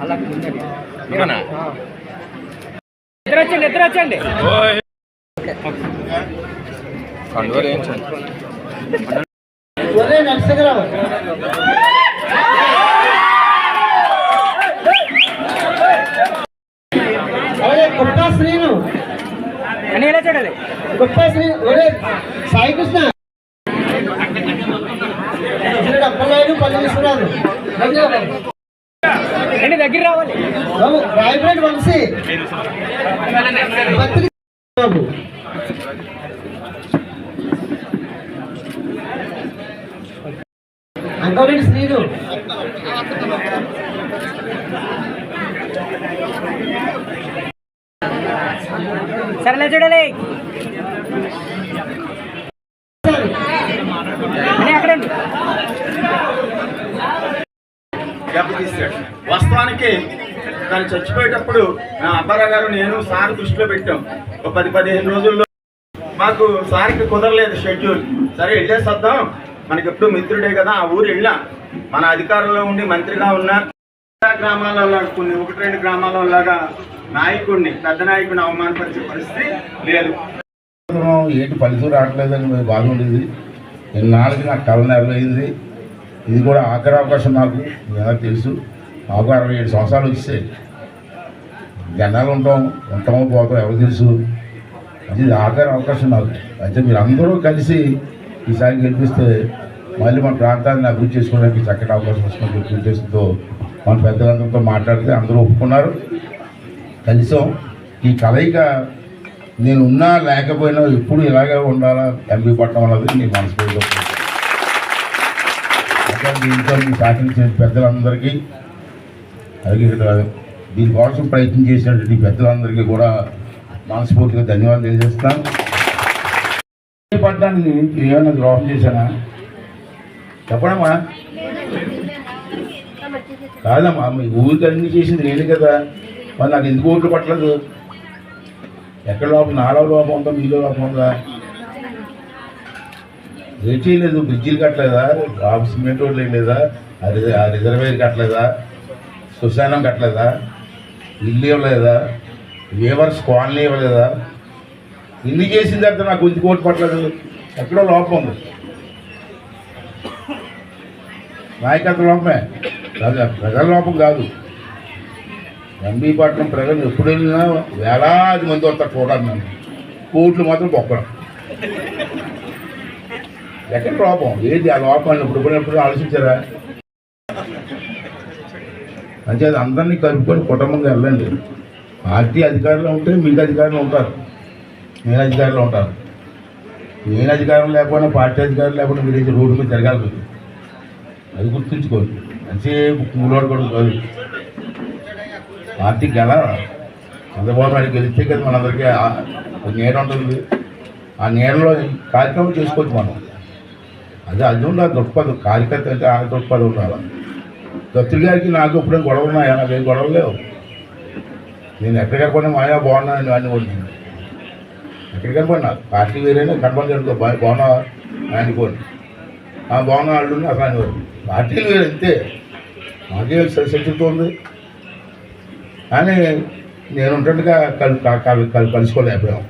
అలా ఇద్దరు వచ్చండి గుప్తా శ్రీను అని ఎలా చూడాలి గుప్తా శ్రీ సాయి కృష్ణ అప్పలనాయుడు పల్లి విశ్వనాథ్ దగ్గర రావాలి రాయపేట వంశీ అంకరెడ్డి శ్రీను సరేలే చూడాలి వాస్తవానికి తను చచ్చిపోయేటప్పుడు అబ్బారావు గారు నేను సార్ దృష్టిలో పెట్టాం. ఒక 10-15 రోజుల్లో మాకు సార్కి కుదరలేదు షెడ్యూల్. సరే వెళ్ళేసేద్దాం, మనకి ఎప్పుడు మిత్రుడే కదా. ఆ ఊరు వెళ్ళా, మన అధికారంలో ఉండి మంత్రిగా ఉన్న గ్రామాలలో కొన్ని 1-2 గ్రామాల లాగా నాయకుడిని, పెద్ద నాయకుడిని అవమానపరిచే పరిస్థితి లేదు. ఏంటి పల్లెటూరు రావట్లేదని బాగుండేది. ఇన్నాళ్ళకి నాకు కళ నెరవేరింది. ఇది కూడా ఆఖరి అవకాశం నాకు. ఎలా తెలుసు, నాకు 67 సంవత్సరాలు వచ్చాయి. జనాలు ఉంటామో పోతాం ఎవరు తెలుసు. అది ఆఖరి అవకాశం నాకు. అయితే మీరు అందరూ కలిసి ఈసారి గెలిపిస్తే మళ్ళీ మన ప్రాంతాన్ని అభివృద్ధి చేసుకోవడానికి చక్కటి అవకాశం వస్తుంది. ఉద్దేశంతో మన పెద్దలందరితో మాట్లాడితే అందరూ ఒప్పుకున్నారు. కనీసం ఈ కలయిక నేను ఉన్నా లేకపోయినా ఎప్పుడు ఇలాగే ఉండాలా ఎంపీ పట్టడం అన్నది నేను మనస్ఫూర్తిగా దీంతో మీ సహకరించిన పెద్దలందరికీ, అలాగే దీనికోసం ప్రయత్నం చేసినటువంటి పెద్దలందరికీ కూడా మనస్ఫూర్తిగా ధన్యవాదాలు తెలియజేస్తున్నాను. పట్టడానికి ఏమైనా ద్రోహం చేశానా చెప్పడమ్మా? కాదమ్మా, మీ ఊరికి అన్ని చేసింది నేనే కదా. మరి నాకు ఎందుకు ఓట్లు పట్టలేదు? ఎక్కడ లోపల నాలో లోపం ఉందా, మీలో లోపం ఉందా? ఏం చేయలేదు. బ్రిడ్జీలు కట్టలేదా? సిమెంట్ రోడ్లు వేయలేదా? ఆ రిజర్వేర్ కట్టలేదా? శ్మశానం కట్టలేదా? ఇల్లు ఇవ్వలేదా? వేవర్స్ కాలనీ ఇవ్వలేదా? ఇన్ని చేసిన తర్వాత నాకు ఎందుకు ఓటు పట్టలేదు? ఎక్కడో లోపం ఉంది. నాయకత్వ లోపమే, ప్రజల లోపం కాదు. ఎంబీపట్నం ప్రజలు ఎప్పుడు వెళ్ళినా వేలాది మంది వస్తారు చూడాలి. నన్ను కోట్లు మాత్రం పొక్కడం. ఎక్కడ లోపం ఏది? ఆ లోపాన్ని ఇప్పుడు ఆలోచించారా? అంటే అది అందరినీ కలుపుకొని కుటుంబంగా వెళ్ళండి. పార్టీ అధికారులు ఉంటే మీకు అధికారులు ఉంటారు, నేను అధికారులు ఉంటారు. నేను అధికారం లేకపోయినా పార్టీ అధికారులు లేకుండా మీరు రోడ్డు మీద తిరగాలి. మీరు అది గుర్తుంచుకోండి. మంచి కూలోడు కూడా కాదు. పార్టీకి గెలాలి. చంద్రబాబు నాయుడు గెలిస్తే కదా మనందరికీ నీడ ఉంటుంది. ఆ నీడలో కార్యక్రమం చేసుకోవచ్చు మనం. అది ఉండాలి దృక్పథం. కార్యకర్త అంటే ఆ దృక్పథం ఉండాలి. దత్తులు గారికి నాకు ఎప్పుడైనా గొడవలు ఉన్నాయా? నాకు ఏం గొడవలు లేవు. నేను ఎక్కడికి పోయినా మాయా బాగున్నాను అని కొట్టింది. ఎక్కడికి పోయినా పార్టీ వేరేనా కనపడలేదు. బాగున్నా ఆయన కోరి బాగున్నా వాళ్ళు అసలు ఆయన కోరి పార్టీలు వేరు అంతే. మాకే శత్రుత్వం ఉంది. కానీ నేను ఉంటుండగా కలుసుకోలేకపోయాం.